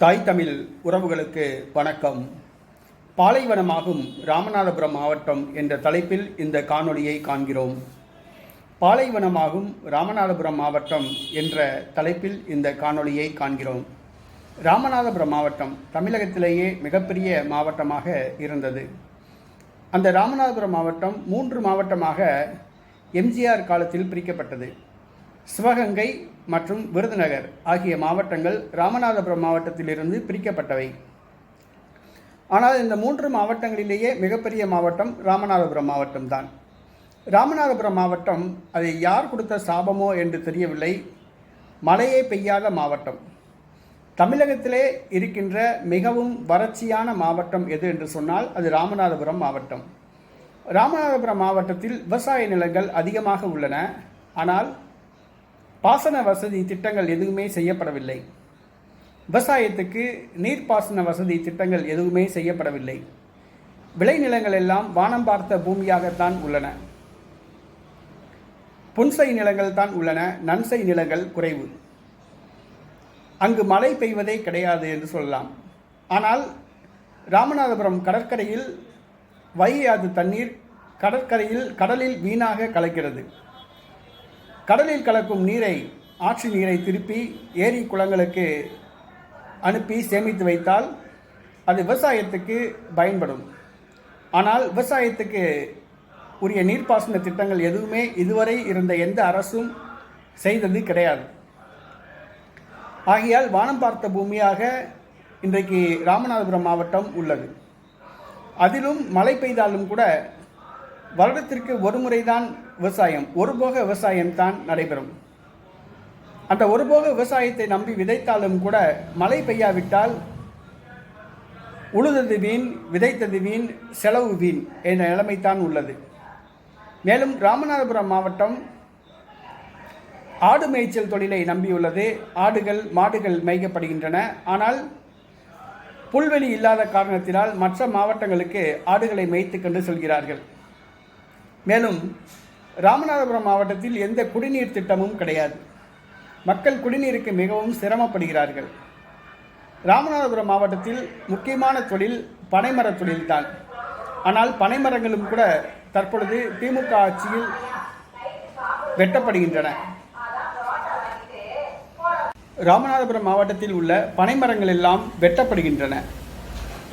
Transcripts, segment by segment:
தாய் தமிழ் உறவுகளுக்கு வணக்கம். பாலைவனமாகும் ராமநாதபுரம் மாவட்டம் என்ற தலைப்பில் இந்த காணொளியை காண்கிறோம். பாலைவனமாகும் ராமநாதபுரம் மாவட்டம் என்ற தலைப்பில் இந்த காணொளியை காண்கிறோம். ராமநாதபுரம் மாவட்டம் தமிழகத்திலேயே மிகப்பெரிய மாவட்டமாக இருந்தது. அந்த ராமநாதபுரம் மாவட்டம் 3 மாவட்டமாக எம்ஜிஆர் காலத்தில் பிரிக்கப்பட்டது. சிவகங்கை மற்றும் விருதுநகர் ஆகிய மாவட்டங்கள் ராமநாதபுரம் மாவட்டத்திலிருந்து பிரிக்கப்பட்டவை. ஆனால் இந்த 3 மாவட்டங்களிலேயே மிகப்பெரிய மாவட்டம் ராமநாதபுரம் மாவட்டம்தான். ராமநாதபுரம் மாவட்டம் அதை யார் கொடுத்த சாபமோ என்று தெரியவில்லை, மழையே பெய்யாத மாவட்டம். தமிழகத்திலே இருக்கின்ற மிகவும் வறட்சியான மாவட்டம் எது என்று சொன்னால் அது ராமநாதபுரம் மாவட்டம். ராமநாதபுரம் மாவட்டத்தில் விவசாய நிலங்கள் அதிகமாக உள்ளன. ஆனால் பாசன வசதி திட்டங்கள் எதுவுமே செய்யப்படவில்லை. விவசாயத்துக்கு நீர்ப்பாசன வசதி திட்டங்கள் எதுவுமே செய்யப்படவில்லை. விளைநிலங்கள் எல்லாம் வானம் பார்த்த பூமியாகத்தான் உள்ளன. புன்சை நிலங்கள் தான் உள்ளன, நன்சை நிலங்கள் குறைவு. அங்கு மழை பெய்வதே கிடையாது என்று சொல்லலாம். ஆனால் ராமநாதபுரம் கடற்கரையில் வைகையாறு தண்ணீர் கடலில் வீணாக கலக்கிறது. கடலில் கலக்கும் நீரை, ஆற்று நீரை திருப்பி ஏரி குளங்களுக்கு அனுப்பி சேமித்து வைத்தால் அது விவசாயத்துக்கு பயன்படும். ஆனால் விவசாயத்துக்கு உரிய நீர்ப்பாசன திட்டங்கள் எதுவுமே இதுவரை இருந்த எந்த அரசும் செய்தது கிடையாது. ஆகையால் வானம் பார்த்த பூமியாக இன்றைக்கு ராமநாதபுரம் மாவட்டம் உள்ளது. அதிலும் மழை பெய்தாலும் கூட வருடத்திற்கு ஒரு முறைதான் விவசாயம், ஒருபோக விவசாயம்தான் நடைபெறும். அந்த ஒருபோக விவசாயத்தை நம்பி விதைத்தாலும் கூட மழை பெய்யாவிட்டால் உழுதது வீண், விதைத்தது வீண், செலவு வீண் என்ற நிலைமைத்தான் உள்ளது. மேலும் ராமநாதபுரம் மாவட்டம் ஆடு மேய்ச்சல் தொழிலை நம்பியுள்ளது. ஆடுகள், மாடுகள் மேய்க்கப்படுகின்றன. ஆனால் புல்வெளி இல்லாத காரணத்தினால் மற்ற மாவட்டங்களுக்கு ஆடுகளை மேய்த்து கொண்டு செல்கிறார்கள். மேலும் ராமநாதபுரம் மாவட்டத்தில் எந்த குடிநீர் திட்டமும் கிடையாது. மக்கள் குடிநீருக்கு மிகவும் சிரமப்படுகிறார்கள். ராமநாதபுரம் மாவட்டத்தில் முக்கியமான தொழில் பனைமர தொழில்தான். ஆனால் பனைமரங்களும் கூட தற்பொழுது திமுக ஆட்சியில் வெட்டப்படுகின்றன. ராமநாதபுரம் மாவட்டத்தில் உள்ள பனைமரங்கள் எல்லாம் வெட்டப்படுகின்றன.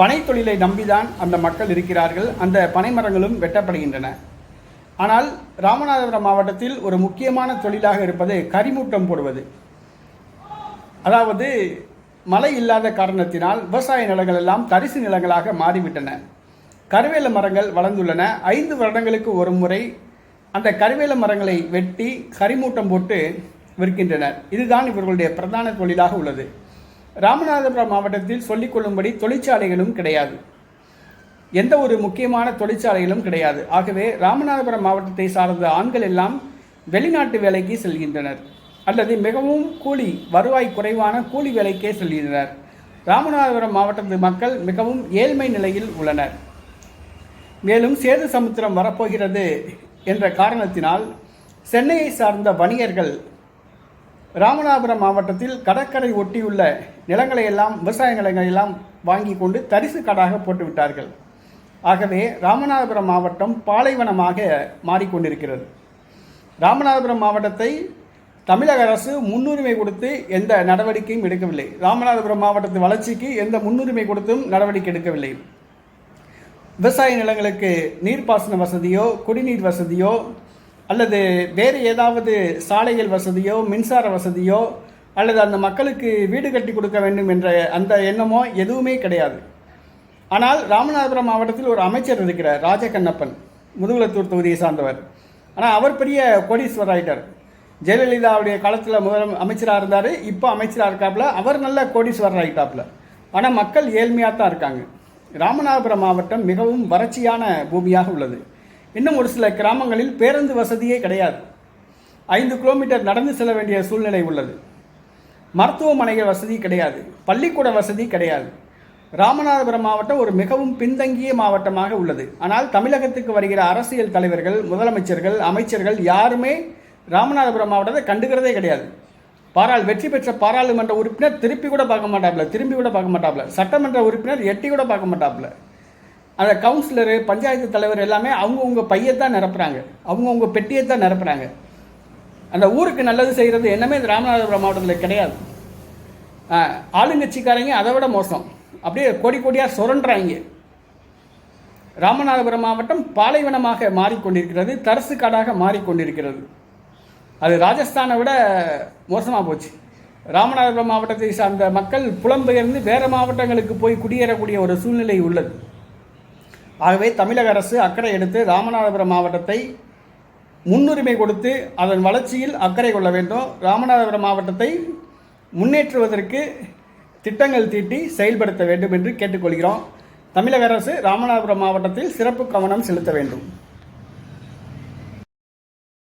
பனை தொழிலை நம்பிதான் அந்த மக்கள் இருக்கிறார்கள். அந்த பனைமரங்களும் வெட்டப்படுகின்றன. ஆனால் ராமநாதபுரம் மாவட்டத்தில் ஒரு முக்கியமான தொழிலாக இருப்பது கரிமூட்டம் போடுவது. அதாவது மழை இல்லாத காரணத்தினால் விவசாய நிலங்கள் எல்லாம் தரிசு நிலங்களாக மாறிவிட்டன. கருவேல மரங்கள் வளர்ந்துள்ளன. 5 வருடங்களுக்கு ஒரு முறை அந்த கருவேல மரங்களை வெட்டி கரிமூட்டம் போட்டு விற்கின்றனர். இதுதான் இவர்களுடைய பிரதான தொழிலாக உள்ளது. ராமநாதபுரம் மாவட்டத்தில் சொல்லிக்கொள்ளும்படி தொழிற்சாலைகளும் கிடையாது. எந்த ஒரு முக்கியமான தொழிற்சாலைகளும் கிடையாது. ஆகவே ராமநாதபுரம் மாவட்டத்தை சார்ந்த ஆண்கள் எல்லாம் வெளிநாட்டு வேலைக்கு செல்கின்றனர் அல்லது மிகவும் வருவாய் குறைவான கூலி வேலைக்கே செல்கின்றனர். ராமநாதபுரம் மாவட்டத்து மக்கள் மிகவும் ஏழ்மை நிலையில் உள்ளனர். மேலும் சேது சமுத்திரம் வரப்போகிறது என்ற காரணத்தினால் சென்னையை சார்ந்த வணிகர்கள் ராமநாதபுரம் மாவட்டத்தில் கடற்கரை ஒட்டியுள்ள நிலங்களை எல்லாம், விவசாய நிலங்களை எல்லாம் வாங்கி கொண்டு தரிசு காடாக போட்டுவிட்டார்கள். ஆகவே ராமநாதபுரம் மாவட்டம் பாலைவனமாக மாறிக்கொண்டிருக்கிறது. ராமநாதபுரம் மாவட்டத்தை தமிழக அரசு முன்னுரிமை கொடுத்து எந்த நடவடிக்கையும் எடுக்கவில்லை. ராமநாதபுரம் மாவட்டத்தின் வளர்ச்சிக்கு எந்த முன்னுரிமை கொடுத்தும் நடவடிக்கை எடுக்கவில்லை. விவசாய நிலங்களுக்கு நீர்ப்பாசன வசதியோ, குடிநீர் வசதியோ, அல்லது வேறு ஏதாவது சாலைகள் வசதியோ, மின்சார வசதியோ, அல்லது அந்த மக்களுக்கு வீடு கட்டி கொடுக்க வேண்டும் என்ற அந்த எண்ணமோ எதுவுமே கிடையாது. ஆனால் ராமநாதபுரம் மாவட்டத்தில் ஒரு அமைச்சர் இருக்கிறார், ராஜகண்ணப்பன், முதுகுளத்தூர் தொகுதியை சார்ந்தவர். ஆனால் அவர் பெரிய கோடீஸ்வரர் ஆகிட்டார். ஜெயலலிதாவுடைய காலத்தில் முதல் அமைச்சராக இருந்தார், இப்போ அமைச்சராக இருக்காப்புல. அவர் நல்ல கோடீஸ்வரர் ஆகிட்டாப்புல. ஆனால் மக்கள் ஏழ்மையாக தான் இருக்காங்க. ராமநாதபுரம் மாவட்டம் மிகவும் வறட்சியான பூமியாக உள்ளது. இன்னும் ஒரு சில கிராமங்களில் பேருந்து வசதியே கிடையாது. 5 கிலோமீட்டர் நடந்து செல்ல வேண்டிய சூழ்நிலை உள்ளது. மருத்துவமனைகள் வசதி கிடையாது. பள்ளிக்கூட வசதி கிடையாது. ராமநாதபுரம் மாவட்டம் ஒரு மிகவும் பின்தங்கிய மாவட்டமாக உள்ளது. ஆனால் தமிழகத்துக்கு வருகிற அரசியல் தலைவர்கள், முதலமைச்சர்கள், அமைச்சர்கள் யாருமே ராமநாதபுரம் மாவட்டத்தை கண்டுக்கிறதே கிடையாது. வெற்றி பெற்ற பாராளுமன்ற உறுப்பினர் திரும்பி கூட பார்க்க மாட்டாப்ல. சட்டமன்ற உறுப்பினர் எட்டி கூட பார்க்க மாட்டாப்ல. அந்த கவுன்சிலரு, பஞ்சாயத்து தலைவர் எல்லாமே அவங்கவுங்க பையத்தான் நிரப்புறாங்க, அவங்கவுங்க பெட்டியை தான் நிரப்புறாங்க. அந்த ஊருக்கு நல்லது செய்கிறது என்னமே இந்த ராமநாதபுரம் மாவட்டத்தில் கிடையாது. ஆளுங்கட்சிக்காரங்க அதை விட மோசம், அப்படியே கோடி கோடியாக சுரண்டுறாங்க. ராமநாதபுரம் மாவட்டம் பாலைவனமாக மாறிக்கொண்டிருக்கிறது, தரிசு காடாக மாறிக்கொண்டிருக்கிறது. அது ராஜஸ்தானை விட மோசமாக போச்சு. ராமநாதபுரம் மாவட்டத்தை சார்ந்த மக்கள் புலம்பெயர்ந்து வேறு மாவட்டங்களுக்கு போய் குடியேறக்கூடிய ஒரு சூழ்நிலை உள்ளது. ஆகவே தமிழக அரசு அக்கறை எடுத்து ராமநாதபுரம் மாவட்டத்தை முன்னுரிமை கொடுத்து அதன் வளர்ச்சியில் அக்கறை கொள்ள வேண்டும். ராமநாதபுரம் மாவட்டத்தை முன்னேற்றுவதற்கு திட்டங்கள் தீட்டி செயல்படுத்த வேண்டும் என்று கேட்டுக்கொள்கிறோம். தமிழக அரசு ராமநாதபுரம் மாவட்டத்தில் சிறப்பு கவனம் செலுத்த வேண்டும்.